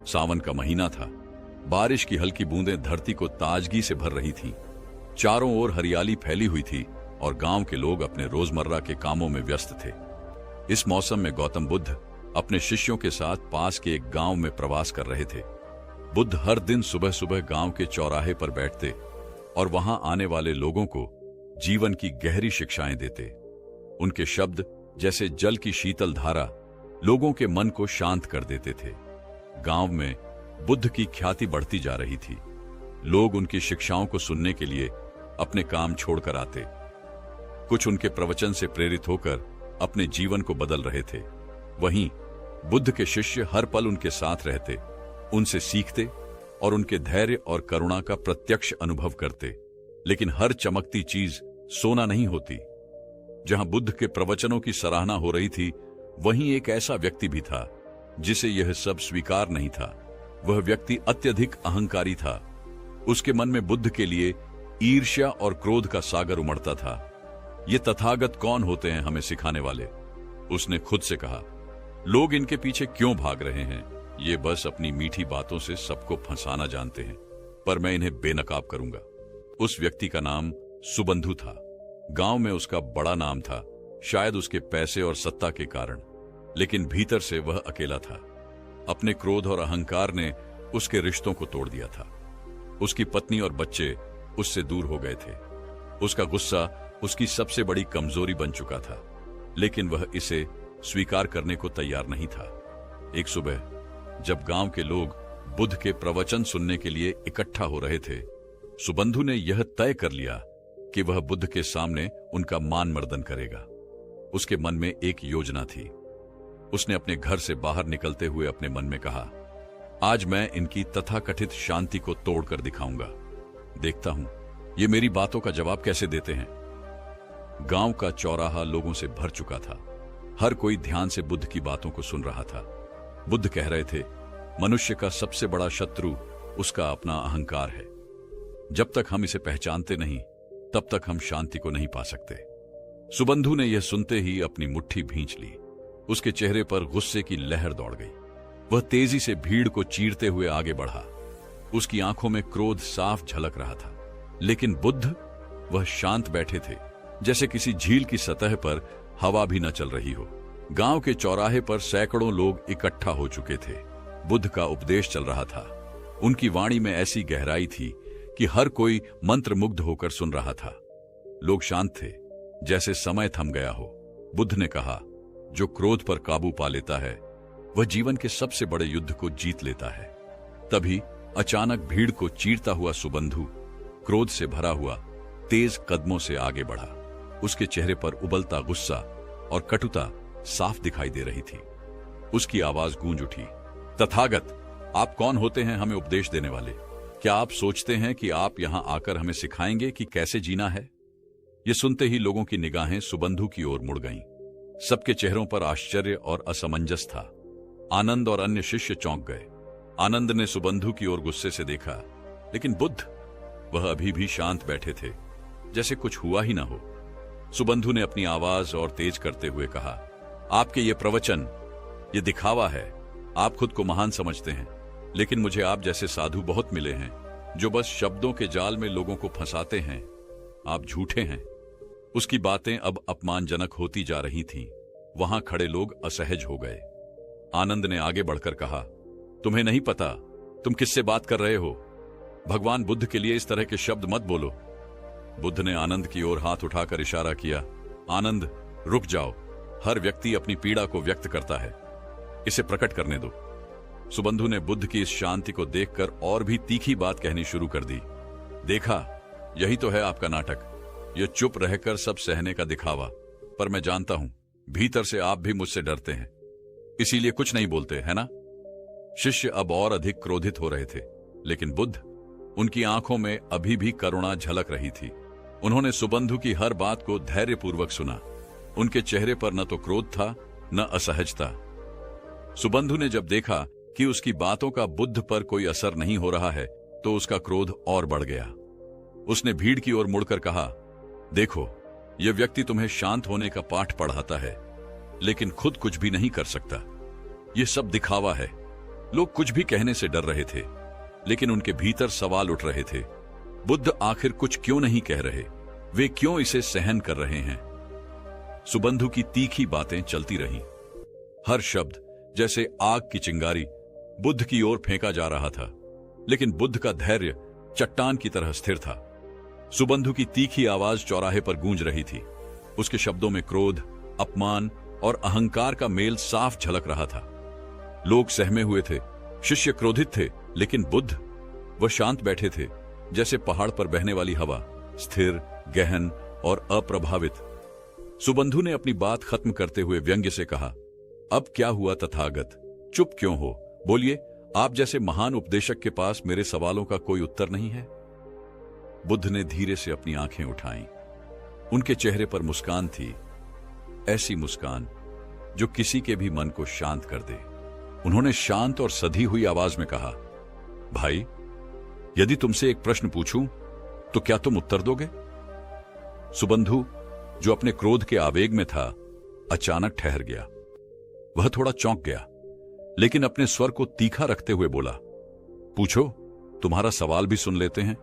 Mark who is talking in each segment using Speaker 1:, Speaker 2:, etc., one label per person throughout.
Speaker 1: सावन का महीना था। बारिश की हल्की बूंदें धरती को ताजगी से भर रही थीं। चारों ओर हरियाली फैली हुई थी और गांव के लोग अपने रोजमर्रा के कामों में व्यस्त थे। इस मौसम में गौतम बुद्ध अपने शिष्यों के साथ पास के एक गांव में प्रवास कर रहे थे। बुद्ध हर दिन सुबह सुबह गांव के चौराहे पर बैठते और वहां आने वाले लोगों को जीवन की गहरी शिक्षाएं देते। उनके शब्द जैसे जल की शीतल धारा लोगों के मन को शांत कर देते थे। गांव में बुद्ध की ख्याति बढ़ती जा रही थी। लोग उनकी शिक्षाओं को सुनने के लिए अपने काम छोड़कर आते। कुछ उनके प्रवचन से प्रेरित होकर अपने जीवन को बदल रहे थे। वहीं बुद्ध के शिष्य हर पल उनके साथ रहते, उनसे सीखते और उनके धैर्य और करुणा का प्रत्यक्ष अनुभव करते। लेकिन हर चमकती चीज सोना नहीं होती। जहां बुद्ध के प्रवचनों की सराहना हो रही थी, वहीं एक ऐसा व्यक्ति भी था जिसे यह सब स्वीकार नहीं था। वह व्यक्ति अत्यधिक अहंकारी था। उसके मन में बुद्ध के लिए ईर्ष्या और क्रोध का सागर उमड़ता था। ये तथागत कौन होते हैं हमें सिखाने वाले? उसने खुद से कहा। लोग इनके पीछे क्यों भाग रहे हैं? ये बस अपनी मीठी बातों से सबको फंसाना जानते हैं, पर मैं इन्हें बेनकाब करूंगा। उस व्यक्ति का नाम सुबंधु था। गांव में उसका बड़ा नाम था, शायद उसके पैसे और सत्ता के कारण, लेकिन भीतर से वह अकेला था। अपने क्रोध और अहंकार ने उसके रिश्तों को तोड़ दिया था। उसकी पत्नी और बच्चे उससे दूर हो गए थे। उसका गुस्सा उसकी सबसे बड़ी कमजोरी बन चुका था, लेकिन वह इसे स्वीकार करने को तैयार नहीं था। एक सुबह जब गांव के लोग बुद्ध के प्रवचन सुनने के लिए इकट्ठा हो रहे थे, सुबंधु ने यह तय कर लिया कि वह बुद्ध के सामने उनका मान मर्दन करेगा। उसके मन में एक योजना थी। उसने अपने घर से बाहर निकलते हुए अपने मन में कहा, आज मैं इनकी तथाकथित शांति को तोड़कर दिखाऊंगा। देखता हूं ये मेरी बातों का जवाब कैसे देते हैं। गांव का चौराहा लोगों से भर चुका था। हर कोई ध्यान से बुद्ध की बातों को सुन रहा था। बुद्ध कह रहे थे, मनुष्य का सबसे बड़ा शत्रु उसका अपना अहंकार है। जब तक हम इसे पहचानते नहीं, तब तक हम शांति को नहीं पा सकते। सुबंधु ने यह सुनते ही अपनी मुट्ठी भींच ली। उसके चेहरे पर गुस्से की लहर दौड़ गई। वह तेजी से भीड़ को चीरते हुए आगे बढ़ा। उसकी आंखों में क्रोध साफ झलक रहा था। लेकिन बुद्ध, वह शांत बैठे थे, जैसे किसी झील की सतह पर हवा भी न चल रही हो। गांव के चौराहे पर सैकड़ों लोग इकट्ठा हो चुके थे। बुद्ध का उपदेश चल रहा था। उनकी वाणी में ऐसी गहराई थी कि हर कोई मंत्रमुग्ध होकर सुन रहा था। लोग शांत थे, जैसे समय थम गया हो। बुद्ध ने कहा, जो क्रोध पर काबू पा लेता है, वह जीवन के सबसे बड़े युद्ध को जीत लेता है। तभी अचानक भीड़ को चीरता हुआ सुबंधु क्रोध से भरा हुआ तेज कदमों से आगे बढ़ा। उसके चेहरे पर उबलता गुस्सा और कटुता साफ दिखाई दे रही थी। उसकी आवाज गूंज उठी, तथागत, आप कौन होते हैं हमें उपदेश देने वाले? क्या आप सोचते हैं कि आप यहां आकर हमें सिखाएंगे कि कैसे जीना है? यह सुनते ही लोगों की निगाहें सुबंधु की ओर मुड़ गईं। सबके चेहरों पर आश्चर्य और असमंजस था। आनंद और अन्य शिष्य चौंक गए। आनंद ने सुबंधु की ओर गुस्से से देखा, लेकिन बुद्ध, वह अभी भी शांत बैठे थे, जैसे कुछ हुआ ही ना हो। सुबंधु ने अपनी आवाज और तेज करते हुए कहा, आपके ये प्रवचन, ये दिखावा है। आप खुद को महान समझते हैं, लेकिन मुझे आप जैसे साधु बहुत मिले हैं, जो बस शब्दों के जाल में लोगों को फंसाते हैं। आप झूठे हैं। उसकी बातें अब अपमानजनक होती जा रही थीं। वहां खड़े लोग असहज हो गए। आनंद ने आगे बढ़कर कहा, तुम्हें नहीं पता तुम किससे बात कर रहे हो? भगवान बुद्ध के लिए इस तरह के शब्द मत बोलो। बुद्ध ने आनंद की ओर हाथ उठाकर इशारा किया, आनंद, रुक जाओ। हर व्यक्ति अपनी पीड़ा को व्यक्त करता है, इसे प्रकट करने दो। सुबंधु ने बुद्ध की इस शांति को देखकर और भी तीखी बात कहनी शुरू कर दी। देखा, यही तो है आपका नाटक, यह चुप रहकर सब सहने का दिखावा। पर मैं जानता हूं, भीतर से आप भी मुझसे डरते हैं, इसीलिए कुछ नहीं बोलते, है ना? शिष्य अब और अधिक क्रोधित हो रहे थे, लेकिन बुद्ध, उनकी आंखों में अभी भी करुणा झलक रही थी। उन्होंने सुबंधु की हर बात को धैर्यपूर्वक सुना। उनके चेहरे पर न तो क्रोध था, न असहजता। सुबंधु ने जब देखा कि उसकी बातों का बुद्ध पर कोई असर नहीं हो रहा है, तो उसका क्रोध और बढ़ गया। उसने भीड़ की ओर मुड़कर कहा, देखो, यह व्यक्ति तुम्हें शांत होने का पाठ पढ़ाता है, लेकिन खुद कुछ भी नहीं कर सकता। यह सब दिखावा है। लोग कुछ भी कहने से डर रहे थे, लेकिन उनके भीतर सवाल उठ रहे थे। बुद्ध आखिर कुछ क्यों नहीं कह रहे? वे क्यों इसे सहन कर रहे हैं? सुबंधु की तीखी बातें चलती रहीं। हर शब्द जैसे आग की चिंगारी बुद्ध की ओर फेंका जा रहा था, लेकिन बुद्ध का धैर्य चट्टान की तरह स्थिर था। सुबंधु की तीखी आवाज चौराहे पर गूंज रही थी। उसके शब्दों में क्रोध, अपमान और अहंकार का मेल साफ झलक रहा था। लोग सहमे हुए थे, शिष्य क्रोधित थे, लेकिन बुद्ध, वह शांत बैठे थे, जैसे पहाड़ पर बहने वाली हवा, स्थिर, गहन और अप्रभावित। सुबंधु ने अपनी बात खत्म करते हुए व्यंग्य से कहा, अब क्या हुआ तथागत? चुप क्यों हो? बोलिए, आप जैसे महान उपदेशक के पास मेरे सवालों का कोई उत्तर नहीं है? बुद्ध ने धीरे से अपनी आंखें उठाईं। उनके चेहरे पर मुस्कान थी, ऐसी मुस्कान जो किसी के भी मन को शांत कर दे। उन्होंने शांत और सधी हुई आवाज में कहा, भाई, यदि तुमसे एक प्रश्न पूछूं तो क्या तुम उत्तर दोगे? सुबंधु, जो अपने क्रोध के आवेग में था, अचानक ठहर गया। वह थोड़ा चौंक गया, लेकिन अपने स्वर को तीखा रखते हुए बोला, पूछो, तुम्हारा सवाल भी सुन लेते हैं।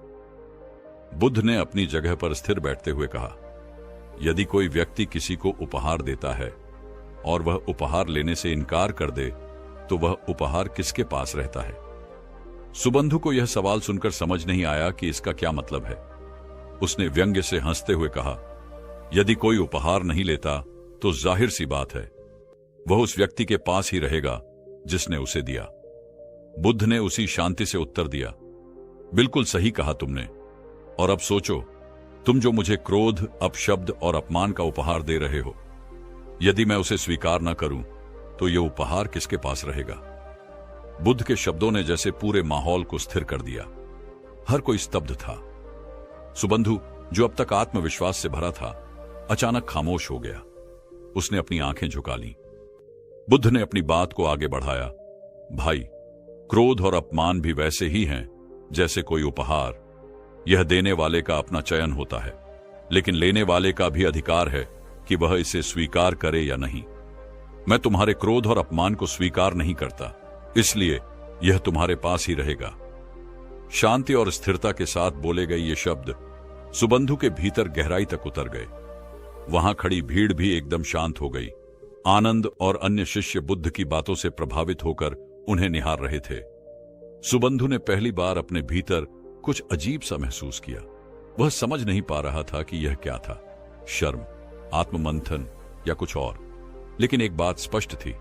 Speaker 1: बुद्ध ने अपनी जगह पर स्थिर बैठते हुए कहा, यदि कोई व्यक्ति किसी को उपहार देता है और वह उपहार लेने से इनकार कर दे, तो वह उपहार किसके पास रहता है? सुबंधु को यह सवाल सुनकर समझ नहीं आया कि इसका क्या मतलब है। उसने व्यंग्य से हंसते हुए कहा, यदि कोई उपहार नहीं लेता तो जाहिर सी बात है, वह उस व्यक्ति के पास ही रहेगा जिसने उसे दिया। बुद्ध ने उसी शांति से उत्तर दिया, बिल्कुल सही कहा तुमने। और अब सोचो, तुम जो मुझे क्रोध, अपशब्द और अपमान का उपहार दे रहे हो, यदि मैं उसे स्वीकार न करूं तो यह उपहार किसके पास रहेगा? बुद्ध के शब्दों ने जैसे पूरे माहौल को स्थिर कर दिया। हर कोई स्तब्ध था। सुबंधु, जो अब तक आत्मविश्वास से भरा था, अचानक खामोश हो गया। उसने अपनी आंखें झुका लीं। बुद्ध ने अपनी बात को आगे बढ़ाया, भाई, क्रोध और अपमान भी वैसे ही हैं जैसे कोई उपहार। यह देने वाले का अपना चयन होता है, लेकिन लेने वाले का भी अधिकार है कि वह इसे स्वीकार करे या नहीं। मैं तुम्हारे क्रोध और अपमान को स्वीकार नहीं करता, इसलिए यह तुम्हारे पास ही रहेगा। शांति और स्थिरता के साथ बोले गए ये शब्द सुबंधु के भीतर गहराई तक उतर गए। वहां खड़ी भीड़ भी एकदम शांत हो गई। आनंद और अन्य शिष्य बुद्ध की बातों से प्रभावित होकर उन्हें निहार रहे थे। सुबंधु ने पहली बार अपने भीतर कुछ अजीब सा महसूस किया। वह समझ नहीं पा रहा था कि यह क्या था, शर्म, आत्ममंथन या कुछ और। लेकिन एक बात स्पष्ट थी,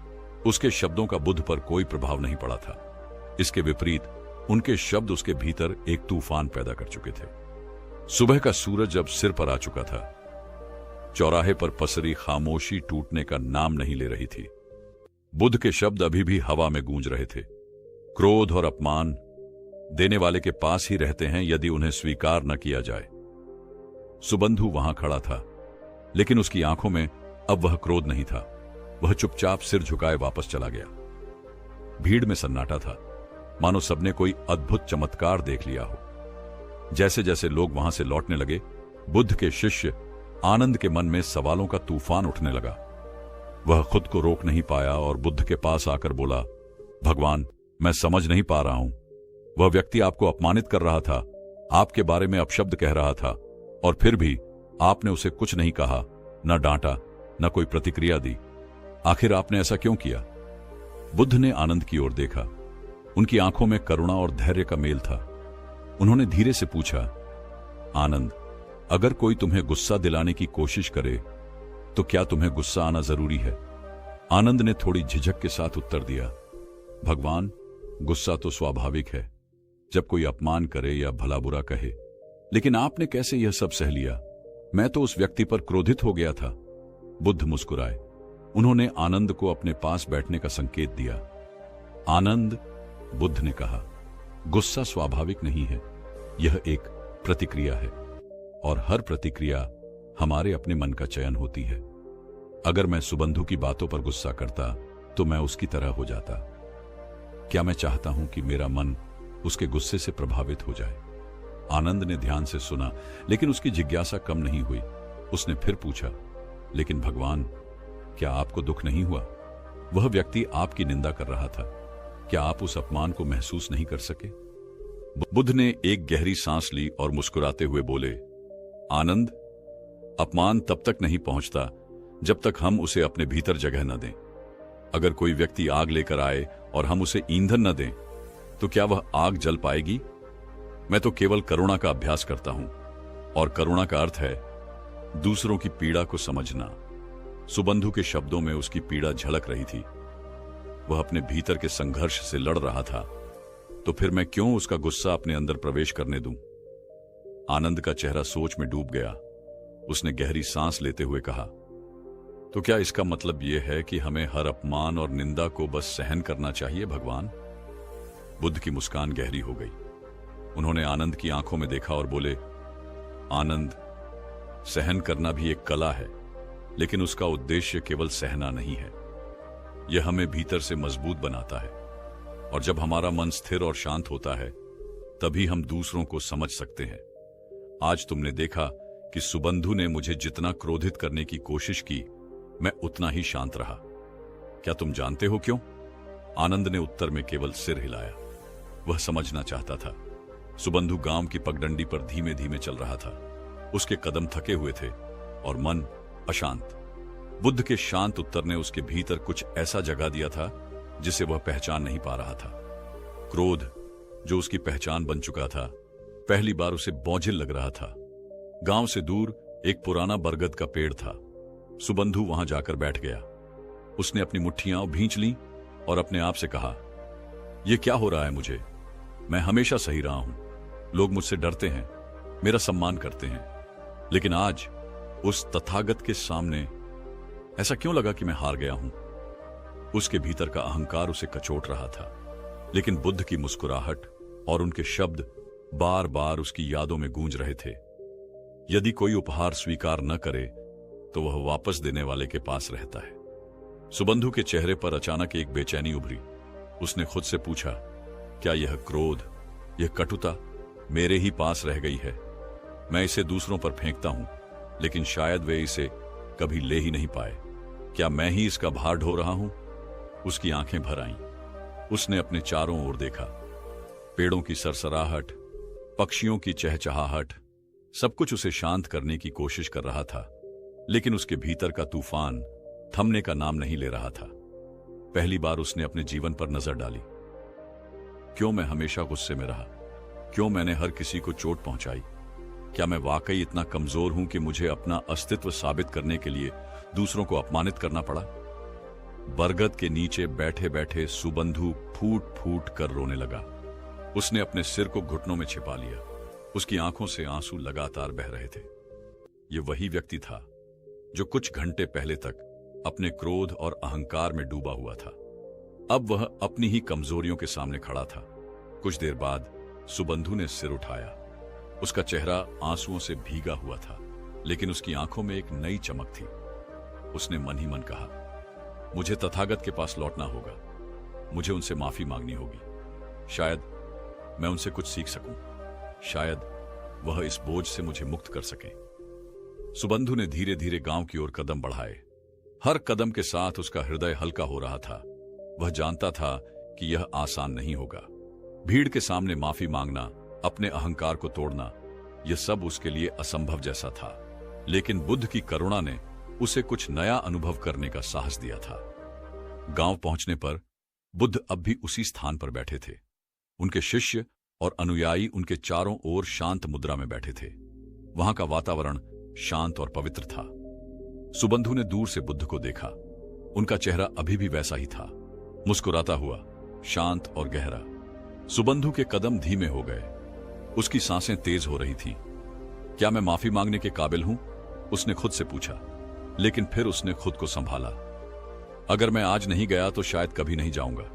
Speaker 1: उसके शब्दों का बुद्ध पर कोई प्रभाव नहीं पड़ा था। इसके विपरीत उनके शब्द उसके भीतर एक तूफान पैदा कर चुके थे। सुबह का सूरज अब सिर पर आ चुका था। चौराहे पर पसरी खामोशी टूटने का नाम नहीं ले रही थी। बुद्ध के शब्द अभी भी हवा में गूंज रहे थे। क्रोध और अपमान देने वाले के पास ही रहते हैं यदि उन्हें स्वीकार न किया जाए। सुबंधु वहां खड़ा था, लेकिन उसकी आंखों में अब वह क्रोध नहीं था। वह चुपचाप सिर झुकाए वापस चला गया। भीड़ में सन्नाटा था, मानो सबने कोई अद्भुत चमत्कार देख लिया हो। जैसे जैसे लोग वहां से लौटने लगे, बुद्ध के शिष्य आनंद के मन में सवालों का तूफान उठने लगा। वह खुद को रोक नहीं पाया और बुद्ध के पास आकर बोला, भगवान, मैं समझ नहीं पा रहा हूं। वह व्यक्ति आपको अपमानित कर रहा था, आपके बारे में अपशब्द कह रहा था, और फिर भी आपने उसे कुछ नहीं कहा, न डांटा, न कोई प्रतिक्रिया दी। आखिर आपने ऐसा क्यों किया? बुद्ध ने आनंद की ओर देखा। उनकी आंखों में करुणा और धैर्य का मेल था। उन्होंने धीरे से पूछा, आनंद, अगर कोई तुम्हें गुस्सा दिलाने की कोशिश करे तो क्या तुम्हें गुस्सा आना जरूरी है? आनंद ने थोड़ी झिझक के साथ उत्तर दिया, भगवान, गुस्सा तो स्वाभाविक है जब कोई अपमान करे या भला बुरा कहे, लेकिन आपने कैसे यह सब सह लिया? मैं तो उस व्यक्ति पर क्रोधित हो गया था। बुद्ध मुस्कुराए। उन्होंने आनंद को अपने पास बैठने का संकेत दिया। आनंद, बुद्ध ने कहा, गुस्सा स्वाभाविक नहीं है, यह एक प्रतिक्रिया है, और हर प्रतिक्रिया हमारे अपने मन का चयन होती है। अगर मैं सुबंधु की बातों पर गुस्सा करता तो मैं उसकी तरह हो जाता। क्या मैं चाहता हूं कि मेरा मन उसके गुस्से से प्रभावित हो जाए? आनंद ने ध्यान से सुना, लेकिन उसकी जिज्ञासा कम नहीं हुई। उसने फिर पूछा, लेकिन भगवान, क्या आपको दुख नहीं हुआ? वह व्यक्ति आपकी निंदा कर रहा था। क्या आप उस अपमान को महसूस नहीं कर सके? बुद्ध ने एक गहरी सांस ली और मुस्कुराते हुए बोले, आनंद, अपमान तब तक नहीं पहुंचता जब तक हम उसे अपने भीतर जगह न दें। अगर कोई व्यक्ति आग लेकर आए और हम उसे ईंधन न दें, तो क्या वह आग जल पाएगी? मैं तो केवल करुणा का अभ्यास करता हूं, और करुणा का अर्थ है दूसरों की पीड़ा को समझना। सुबंधु के शब्दों में उसकी पीड़ा झलक रही थी। वह अपने भीतर के संघर्ष से लड़ रहा था, तो फिर मैं क्यों उसका गुस्सा अपने अंदर प्रवेश करने दूं? आनंद का चेहरा सोच में डूब गया। उसने गहरी सांस लेते हुए कहा, तो क्या इसका मतलब यह है कि हमें हर अपमान और निंदा को बस सहन करना चाहिए भगवान? बुद्ध की मुस्कान गहरी हो गई। उन्होंने आनंद की आंखों में देखा और बोले, आनंद, सहन करना भी एक कला है, लेकिन उसका उद्देश्य केवल सहना नहीं है। यह हमें भीतर से मजबूत बनाता है, और जब हमारा मन स्थिर और शांत होता है, तभी हम दूसरों को समझ सकते हैं। आज तुमने देखा कि सुबंधु ने मुझे जितना क्रोधित करने की कोशिश की, मैं उतना ही शांत रहा। क्या तुम जानते हो क्यों? आनंद ने उत्तर में केवल सिर हिलाया। वह समझना चाहता था। सुबंधु गांव की पगडंडी पर धीमे धीमे चल रहा था। उसके कदम थके हुए थे और मन अशांत। बुद्ध के शांत उत्तर ने उसके भीतर कुछ ऐसा जगा दिया था जिसे वह पहचान नहीं पा रहा था। क्रोध, जो उसकी पहचान बन चुका था, पहली बार उसे बोझिल लग रहा था। गांव से दूर एक पुराना बरगद का पेड़ था। सुबंधु वहां जाकर बैठ गया। उसने अपनी मुट्ठियां भींच लीं और अपने आप से कहा, यह क्या हो रहा है मुझे? मैं हमेशा सही रहा हूं। लोग मुझसे डरते हैं, मेरा सम्मान करते हैं, लेकिन आज उस तथागत के सामने ऐसा क्यों लगा कि मैं हार गया हूं? उसके भीतर का अहंकार उसे कचोट रहा था, लेकिन बुद्ध की मुस्कुराहट और उनके शब्द बार बार उसकी यादों में गूंज रहे थे। यदि कोई उपहार स्वीकार न करे तो वह वापस देने वाले के पास रहता है। सुबंधु के चेहरे पर अचानक एक बेचैनी उभरी। उसने खुद से पूछा, क्या यह क्रोध, यह कटुता मेरे ही पास रह गई है? मैं इसे दूसरों पर फेंकता हूं, लेकिन शायद वे इसे कभी ले ही नहीं पाए। क्या मैं ही इसका भार ढो रहा हूं? उसकी आंखें भर आईं। उसने अपने चारों ओर देखा। पेड़ों की सरसराहट, पक्षियों की चहचहाहट, सब कुछ उसे शांत करने की कोशिश कर रहा था, लेकिन उसके भीतर का तूफान थमने का नाम नहीं ले रहा था। पहली बार उसने अपने जीवन पर नजर डाली। क्यों मैं हमेशा गुस्से में रहा? क्यों मैंने हर किसी को चोट पहुंचाई? क्या मैं वाकई इतना कमजोर हूं कि मुझे अपना अस्तित्व साबित करने के लिए दूसरों को अपमानित करना पड़ा? बरगद के नीचे बैठे बैठे सुबंधु फूट फूट कर रोने लगा। उसने अपने सिर को घुटनों में छिपा लिया। उसकी आंखों से आंसू लगातार बह रहे थे। यह वही व्यक्ति था जो कुछ घंटे पहले तक अपने क्रोध और अहंकार में डूबा हुआ था। अब वह अपनी ही कमजोरियों के सामने खड़ा था। कुछ देर बाद सुबंधु ने सिर उठाया। उसका चेहरा आंसुओं से भीगा हुआ था, लेकिन उसकी आंखों में एक नई चमक थी। उसने मन ही मन कहा, मुझे तथागत के पास लौटना होगा। मुझे उनसे माफी मांगनी होगी। शायद मैं उनसे कुछ सीख सकूं। शायद वह इस बोझ से मुझे मुक्त कर सके। सुबंधु ने धीरे धीरे गांव की ओर कदम बढ़ाए। हर कदम के साथ उसका हृदय हल्का हो रहा था। वह जानता था कि यह आसान नहीं होगा। भीड़ के सामने माफी मांगना, अपने अहंकार को तोड़ना, यह सब उसके लिए असंभव जैसा था। लेकिन बुद्ध की करुणा ने उसे कुछ नया अनुभव करने का साहस दिया था। गांव पहुंचने पर बुद्ध अब भी उसी स्थान पर बैठे थे। उनके शिष्य और अनुयायी उनके चारों ओर शांत मुद्रा में बैठे थे। वहां का वातावरण शांत और पवित्र था। सुबंधु ने दूर से बुद्ध को देखा। उनका चेहरा अभी भी वैसा ही था, मुस्कुराता हुआ, शांत और गहरा। सुबंधु के कदम धीमे हो गए। उसकी सांसें तेज हो रही थीं। क्या मैं माफी मांगने के काबिल हूं? उसने खुद से पूछा, लेकिन फिर उसने खुद को संभाला। अगर मैं आज नहीं गया तो शायद कभी नहीं जाऊंगा।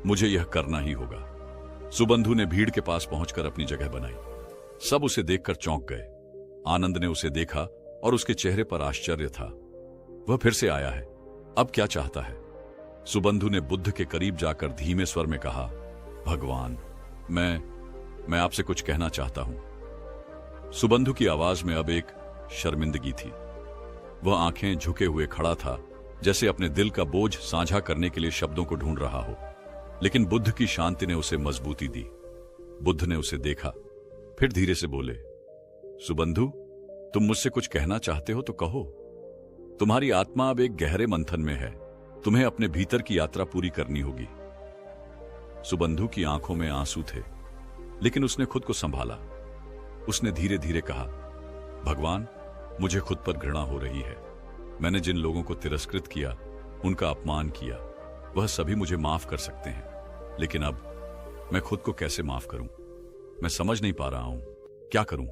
Speaker 1: मुझे यह करना ही होगा। सुबंधु ने भीड़ के पास पहुंचकर अपनी जगह बनाई। सब उसे देखकर चौंक गए। आनंद ने उसे देखा और उसके चेहरे पर आश्चर्य था। वह फिर से आया है, अब क्या चाहता है? सुबंधु ने बुद्ध के करीब जाकर धीमे स्वर में कहा, भगवान, मैं आपसे कुछ कहना चाहता हूं। सुबंधु की आवाज में अब एक शर्मिंदगी थी। वह आंखें झुके हुए खड़ा था, जैसे अपने दिल का बोझ साझा करने के लिए शब्दों को ढूंढ रहा हो। लेकिन बुद्ध की शांति ने उसे मजबूती दी। बुद्ध ने उसे देखा, फिर धीरे से बोले, सुबंधु, तुम मुझसे कुछ कहना चाहते हो तो कहो। तुम्हारी आत्मा अब एक गहरे मंथन में है, तुम्हें अपने भीतर की यात्रा पूरी करनी होगी। सुबंधु की आंखों में आंसू थे, लेकिन उसने खुद को संभाला। उसने धीरे धीरे कहा, भगवान, मुझे खुद पर घृणा हो रही है। मैंने जिन लोगों को तिरस्कृत किया, उनका अपमान किया, वह सभी मुझे माफ कर सकते हैं, लेकिन अब मैं खुद को कैसे माफ करूं? मैं समझ नहीं पा रहा हूं, क्या करूं?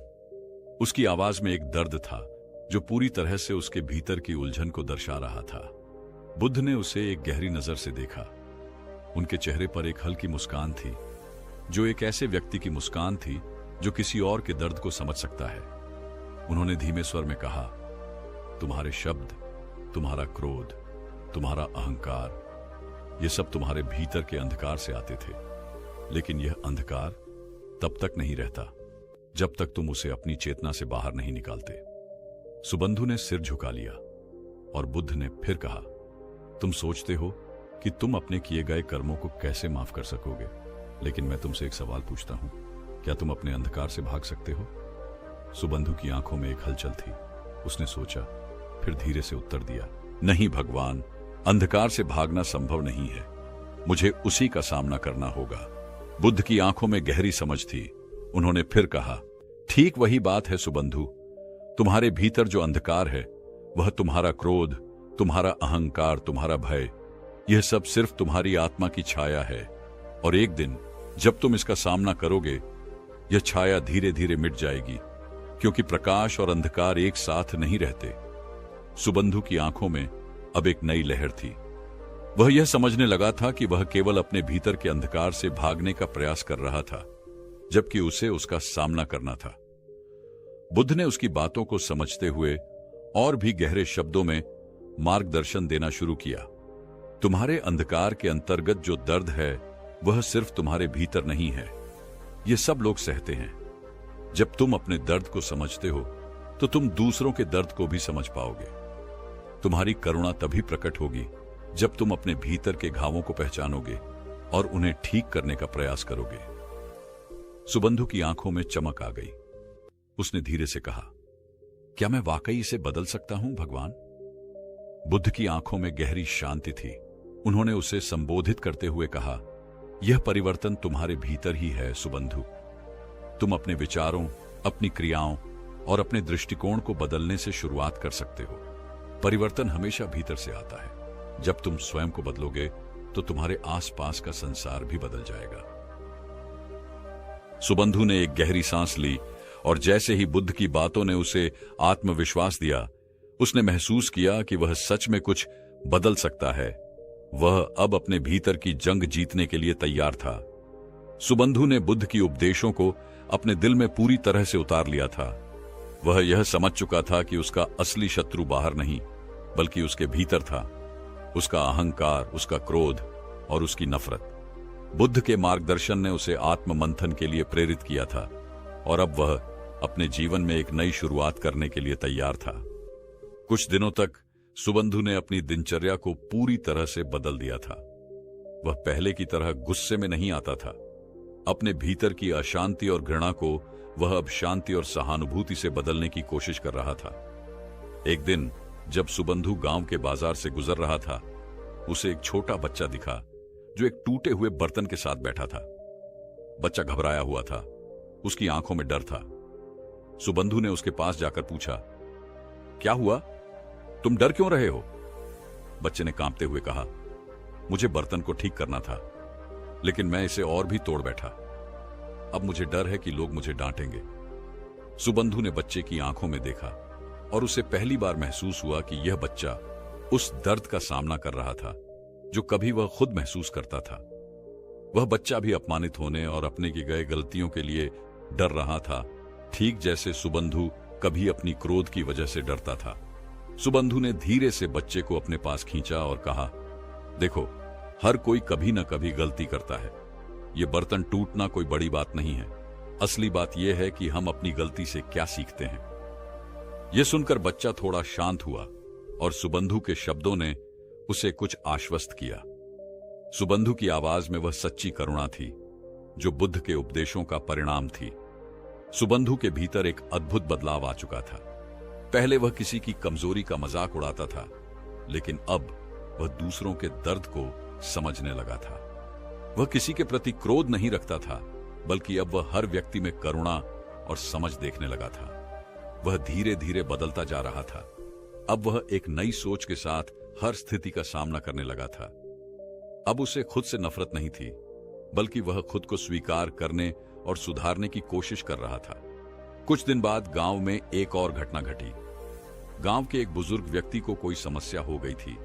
Speaker 1: उसकी आवाज में एक दर्द था जो पूरी तरह से उसके भीतर की उलझन को दर्शा रहा था। बुद्ध ने उसे एक गहरी नजर से देखा। उनके चेहरे पर एक हल्की मुस्कान थी, जो एक ऐसे व्यक्ति की मुस्कान थी जो किसी और के दर्द को समझ सकता है। उन्होंने धीमे स्वर में कहा, तुम्हारे शब्द, तुम्हारा क्रोध, तुम्हारा अहंकार, ये सब तुम्हारे भीतर के अंधकार से आते थे, लेकिन यह अंधकार तब तक नहीं रहता जब तक तुम उसे अपनी चेतना से बाहर नहीं निकालते। सुबंधु ने सिर झुका लिया और बुद्ध ने फिर कहा, तुम सोचते हो कि तुम अपने किए गए कर्मों को कैसे माफ कर सकोगे, लेकिन मैं तुमसे एक सवाल पूछता हूं, क्या तुम अपने अंधकार से भाग सकते हो? सुबंधु की आंखों में एक हलचल थी। उसने सोचा, फिर धीरे से उत्तर दिया, नहीं भगवान, अंधकार से भागना संभव नहीं है, मुझे उसी का सामना करना होगा। बुद्ध की आंखों में गहरी समझ थी। उन्होंने फिर कहा, ठीक वही बात है सुबंधु, तुम्हारे भीतर जो अंधकार है, वह तुम्हारा क्रोध, तुम्हारा अहंकार, तुम्हारा भय, यह सब सिर्फ तुम्हारी आत्मा की छाया है, और एक दिन जब तुम इसका सामना करोगे, यह छाया धीरे धीरे मिट जाएगी, क्योंकि प्रकाश और अंधकार एक साथ नहीं रहते। सुबंधु की आंखों में अब एक नई लहर थी। वह यह समझने लगा था कि वह केवल अपने भीतर के अंधकार से भागने का प्रयास कर रहा था, जबकि उसे उसका सामना करना था। बुद्ध ने उसकी बातों को समझते हुए और भी गहरे शब्दों में मार्गदर्शन देना शुरू किया। तुम्हारे अंधकार के अंतर्गत जो दर्द है, वह सिर्फ तुम्हारे भीतर नहीं है, यह सब लोग सहते हैं। जब तुम अपने दर्द को समझते हो, तो तुम दूसरों के दर्द को भी समझ पाओगे। तुम्हारी करुणा तभी प्रकट होगी जब तुम अपने भीतर के घावों को पहचानोगे और उन्हें ठीक करने का प्रयास करोगे। सुबंधु की आंखों में चमक आ गई। उसने धीरे से कहा, क्या मैं वाकई इसे बदल सकता हूं भगवान? बुद्ध की आंखों में गहरी शांति थी। उन्होंने उसे संबोधित करते हुए कहा, यह परिवर्तन तुम्हारे भीतर ही है सुबंधु। तुम अपने विचारों, अपनी क्रियाओं और अपने दृष्टिकोण को बदलने से शुरुआत कर सकते हो। परिवर्तन हमेशा भीतर से आता है। जब तुम स्वयं को बदलोगे, तो तुम्हारे आसपास का संसार भी बदल जाएगा। सुबंधु ने एक गहरी सांस ली, और जैसे ही बुद्ध की बातों ने उसे आत्मविश्वास दिया, उसने महसूस किया कि वह सच में कुछ बदल सकता है। वह अब अपने भीतर की जंग जीतने के लिए तैयार था। सुबंधु ने बुद्ध की उपदेशों को अपने दिल में पूरी तरह से उतार लिया था। वह यह समझ चुका था कि उसका असली शत्रु बाहर नहीं, बल्कि उसके भीतर था। उसका अहंकार, उसका क्रोध और उसकी नफरत। बुद्ध के मार्गदर्शन ने उसे आत्म मंथन के लिए प्रेरित किया था, और अब वह अपने जीवन में एक नई शुरुआत करने के लिए तैयार था। कुछ दिनों तक सुबंधु ने अपनी दिनचर्या को पूरी तरह से बदल दिया था। वह पहले की तरह गुस्से में नहीं आता था। अपने भीतर की अशांति और घृणा को वह अब शांति और सहानुभूति से बदलने की कोशिश कर रहा था। एक दिन जब सुबंधु गांव के बाजार से गुजर रहा था, उसे एक छोटा बच्चा दिखा जो एक टूटे हुए बर्तन के साथ बैठा था। बच्चा घबराया हुआ था, उसकी आंखों में डर था। सुबंधु ने उसके पास जाकर पूछा, क्या हुआ? तुम डर क्यों रहे हो? बच्चे ने कांपते हुए कहा, मुझे बर्तन को ठीक करना था, लेकिन मैं इसे और भी तोड़ बैठा। अब मुझे डर है कि लोग मुझे डांटेंगे। सुबंधु ने बच्चे की आंखों में देखा, और उसे पहली बार महसूस हुआ कि यह बच्चा उस दर्द का सामना कर रहा था जो कभी वह खुद महसूस करता था। वह बच्चा भी अपमानित होने और अपने की गए गलतियों के लिए डर रहा था, ठीक जैसे सुबंधु कभी अपनी क्रोध की वजह से डरता था। सुबंधु ने धीरे से बच्चे को अपने पास खींचा और कहा, देखो, हर कोई कभी न कभी गलती करता है। यह बर्तन टूटना कोई बड़ी बात नहीं है। असली बात यह है कि हम अपनी गलती से क्या सीखते हैं। यह सुनकर बच्चा थोड़ा शांत हुआ, और सुबंधु के शब्दों ने उसे कुछ आश्वस्त किया। सुबंधु की आवाज में वह सच्ची करुणा थी जो बुद्ध के उपदेशों का परिणाम थी। सुबंधु के भीतर एक अद्भुत बदलाव आ चुका था। पहले वह किसी की कमजोरी का मजाक उड़ाता था, लेकिन अब वह दूसरों के दर्द को समझने लगा था। वह किसी के प्रति क्रोध नहीं रखता था, बल्कि अब वह हर व्यक्ति में करुणा और समझ देखने लगा था। वह धीरे धीरे बदलता जा रहा था। अब वह एक नई सोच के साथ हर स्थिति का सामना करने लगा था। अब उसे खुद से नफरत नहीं थी, बल्कि वह खुद को स्वीकार करने और सुधारने की कोशिश कर रहा था। कुछ दिन बाद गांव में एक और घटना घटी। गांव के एक बुजुर्ग व्यक्ति को कोई समस्या हो गई थी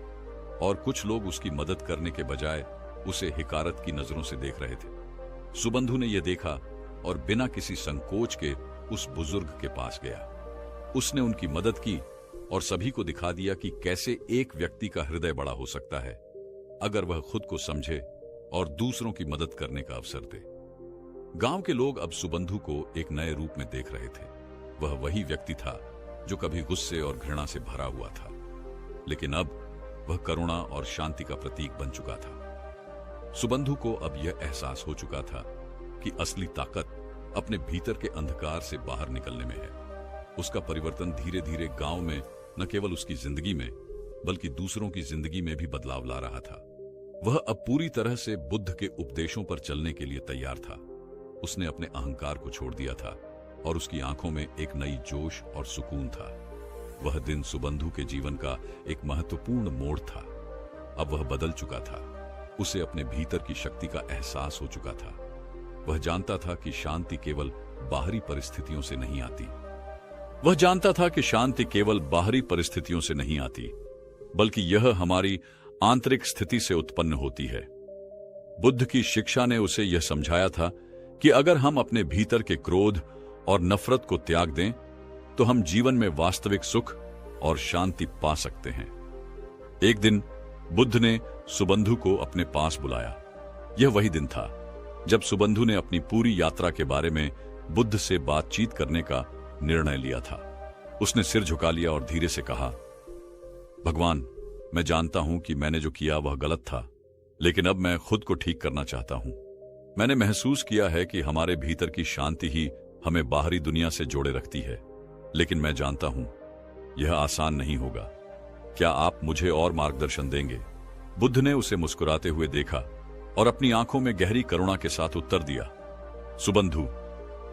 Speaker 1: और कुछ लोग उसकी मदद करने के बजाय उसे हिकारत की नजरों से देख रहे थे। सुबंधु ने यह देखा और बिना किसी संकोच के उस बुजुर्ग के पास गया। उसने उनकी मदद की और सभी को दिखा दिया कि कैसे एक व्यक्ति का हृदय बड़ा हो सकता है अगर वह खुद को समझे और दूसरों की मदद करने का अवसर दे। गांव के लोग अब सुबंधु को एक नए रूप में देख रहे थे। वह वही व्यक्ति था जो कभी गुस्से और घृणा से भरा हुआ था, लेकिन अब वह करुणा और शांति का प्रतीक बन चुका था। सुबंधु को अब यह एहसास हो चुका था कि असली ताकत अपने भीतर के अंधकार से बाहर निकलने में है। उसका परिवर्तन धीरे धीरे गांव में न केवल उसकी जिंदगी में, बल्कि दूसरों की जिंदगी में भी बदलाव ला रहा था। वह अब पूरी तरह से बुद्ध के उपदेशों पर चलने के लिए तैयार था। उसने अपने अहंकार को छोड़ दिया था और उसकी आंखों में एक नई जोश और सुकून था। वह दिन सुबंधु के जीवन का एक महत्वपूर्ण मोड़ था। अब वह बदल चुका था। उसे अपने भीतर की शक्ति का एहसास हो चुका था। वह जानता था कि शांति केवल बाहरी परिस्थितियों से नहीं आती। वह जानता था कि शांति केवल बाहरी परिस्थितियों से नहीं आती, बल्कि यह हमारी आंतरिक स्थिति से उत्पन्न होती है। बुद्ध की शिक्षा ने उसे यह समझाया था कि अगर हम अपने भीतर के क्रोध और नफरत को त्याग दें, तो हम जीवन में वास्तविक सुख और शांति पा सकते हैं। एक दिन बुद्ध ने सुबंधु को अपने पास बुलाया। यह वही दिन था जब सुबंधु ने अपनी पूरी यात्रा के बारे में बुद्ध से बातचीत करने का निर्णय लिया था। उसने सिर झुका लिया और धीरे से कहा, भगवान, मैं जानता हूं कि मैंने जो किया वह गलत था, लेकिन अब मैं खुद को ठीक करना चाहता हूं। मैंने महसूस किया है कि हमारे भीतर की शांति ही हमें बाहरी दुनिया से जोड़े रखती है, लेकिन मैं जानता हूं यह आसान नहीं होगा। क्या आप मुझे और मार्गदर्शन देंगे? बुद्ध ने उसे मुस्कुराते हुए देखा और अपनी आंखों में गहरी करुणा के साथ उत्तर दिया, सुबंधु,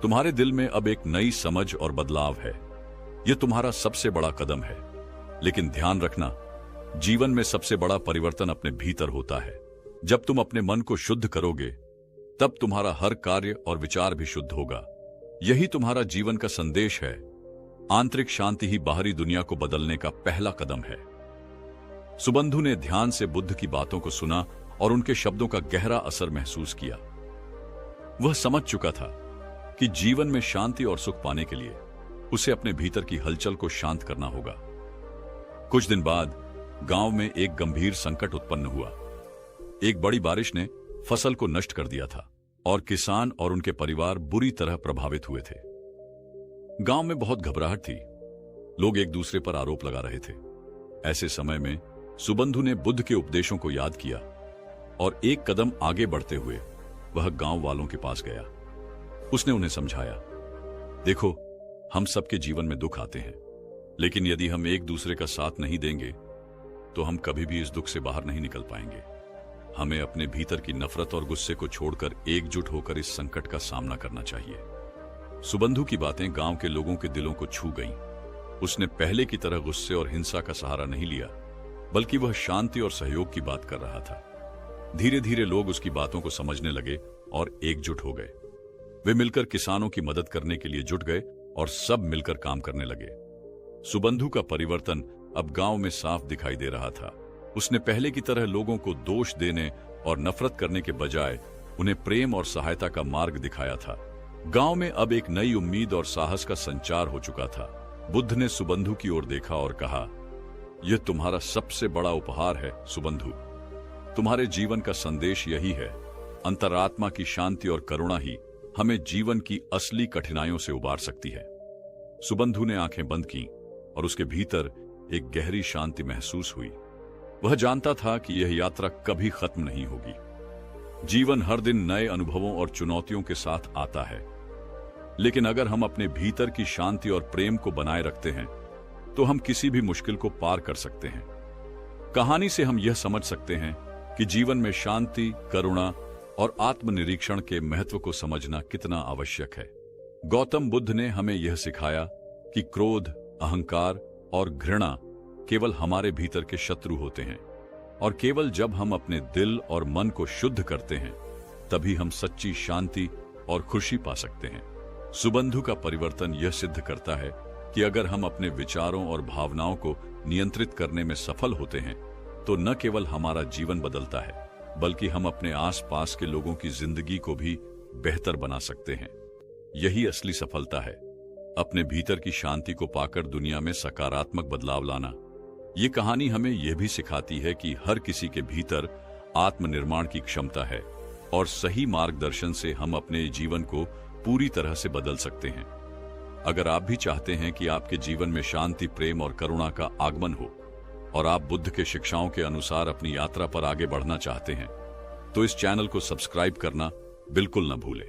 Speaker 1: तुम्हारे दिल में अब एक नई समझ और बदलाव है। यह तुम्हारा सबसे बड़ा कदम है, लेकिन ध्यान रखना, जीवन में सबसे बड़ा परिवर्तन अपने भीतर होता है। जब तुम अपने मन को शुद्ध करोगे, तब तुम्हारा हर कार्य और विचार भी शुद्ध होगा। यही तुम्हारा जीवन का संदेश है। आंतरिक शांति ही बाहरी दुनिया को बदलने का पहला कदम है। सुबंधु ने ध्यान से बुद्ध की बातों को सुना और उनके शब्दों का गहरा असर महसूस किया। वह समझ चुका था कि जीवन में शांति और सुख पाने के लिए उसे अपने भीतर की हलचल को शांत करना होगा। कुछ दिन बाद गांव में एक गंभीर संकट उत्पन्न हुआ। एक बड़ी बारिश ने फसल को नष्ट कर दिया था और किसान और उनके परिवार बुरी तरह प्रभावित हुए थे। गांव में बहुत घबराहट थी। लोग एक दूसरे पर आरोप लगा रहे थे। ऐसे समय में सुबंधु ने बुद्ध के उपदेशों को याद किया और एक कदम आगे बढ़ते हुए वह गांव वालों के पास गया। उसने उन्हें समझाया, देखो, हम सबके जीवन में दुख आते हैं, लेकिन यदि हम एक दूसरे का साथ नहीं देंगे तो हम कभी भी इस दुख से बाहर नहीं निकल पाएंगे। हमें अपने भीतर की नफरत और गुस्से को छोड़कर एकजुट होकर इस संकट का सामना करना चाहिए। सुबंधु की बातें गांव के लोगों के दिलों को छू गईं। उसने पहले की तरह गुस्से और हिंसा का सहारा नहीं लिया, बल्कि वह शांति और सहयोग की बात कर रहा था। धीरे धीरे लोग उसकी बातों को समझने लगे और एकजुट हो गए। वे मिलकर किसानों की मदद करने के लिए जुट गए और सब मिलकर काम करने लगे। सुबंधु का परिवर्तन अब गांव में साफ दिखाई दे रहा था। उसने पहले की तरह लोगों को दोष देने और नफरत करने के बजाय उन्हें प्रेम और सहायता का मार्ग दिखाया था। गांव में अब एक नई उम्मीद और साहस का संचार हो चुका था। बुद्ध ने सुबंधु की ओर देखा और कहा, यह तुम्हारा सबसे बड़ा उपहार है सुबंधु। तुम्हारे जीवन का संदेश यही है। अंतरात्मा की शांति और करुणा ही हमें जीवन की असली कठिनाइयों से उबार सकती है। सुबंधु ने आंखें बंद की और उसके भीतर एक गहरी शांति महसूस हुई। वह जानता था कि यह यात्रा कभी खत्म नहीं होगी। जीवन हर दिन नए अनुभवों और चुनौतियों के साथ आता है, लेकिन अगर हम अपने भीतर की शांति और प्रेम को बनाए रखते हैं तो हम किसी भी मुश्किल को पार कर सकते हैं। कहानी से हम यह समझ सकते हैं कि जीवन में शांति, करुणा और आत्मनिरीक्षण के महत्व को समझना कितना आवश्यक है। गौतम बुद्ध ने हमें यह सिखाया कि क्रोध, अहंकार और घृणा केवल हमारे भीतर के शत्रु होते हैं, और केवल जब हम अपने दिल और मन को शुद्ध करते हैं तभी हम सच्ची शांति और खुशी पा सकते हैं। सुबंधु का परिवर्तन यह सिद्ध करता है कि अगर हम अपने विचारों और भावनाओं को नियंत्रित करने में सफल होते हैं तो न केवल हमारा जीवन बदलता है, बल्कि हम अपने आसपास के लोगों की जिंदगी को भी बेहतर बना सकते हैं। यही असली सफलता है, अपने भीतर की शांति को पाकर दुनिया में सकारात्मक बदलाव लाना। ये कहानी हमें यह भी सिखाती है कि हर किसी के भीतर आत्मनिर्माण की क्षमता है और सही मार्गदर्शन से हम अपने जीवन को पूरी तरह से बदल सकते हैं। अगर आप भी चाहते हैं कि आपके जीवन में शांति, प्रेम और करुणा का आगमन हो और आप बुद्ध के शिक्षाओं के अनुसार अपनी यात्रा पर आगे बढ़ना चाहते हैं, तो इस चैनल को सब्सक्राइब करना बिल्कुल न भूलें।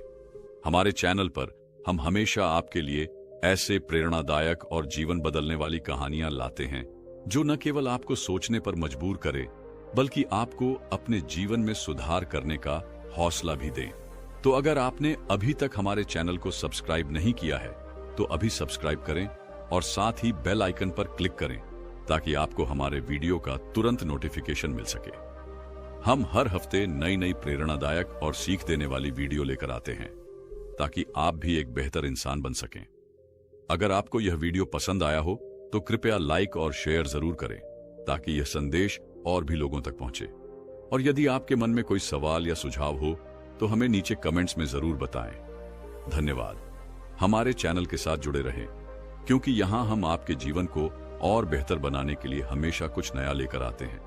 Speaker 1: हमारे चैनल पर हम हमेशा आपके लिए ऐसे प्रेरणादायक और जीवन बदलने वाली कहानियां लाते हैं जो न केवल आपको सोचने पर मजबूर करे, बल्कि आपको अपने जीवन में सुधार करने का हौसला भी दें। तो अगर आपने अभी तक हमारे चैनल को सब्सक्राइब नहीं किया है तो अभी सब्सक्राइब करें और साथ ही बेल आइकन पर क्लिक करें ताकि आपको हमारे वीडियो का तुरंत नोटिफिकेशन मिल सके। हम हर हफ्ते नई नई प्रेरणादायक और सीख देने वाली वीडियो लेकर आते हैं ताकि आप भी एक बेहतर इंसान बन सकें। अगर आपको यह वीडियो पसंद आया हो तो कृपया लाइक और शेयर जरूर करें ताकि यह संदेश और भी लोगों तक पहुंचे। और यदि आपके मन में कोई सवाल या सुझाव हो तो हमें नीचे कमेंट्स में जरूर बताएं। धन्यवाद। हमारे चैनल के साथ जुड़े रहें, क्योंकि यहां हम आपके जीवन को और बेहतर बनाने के लिए हमेशा कुछ नया लेकर आते हैं।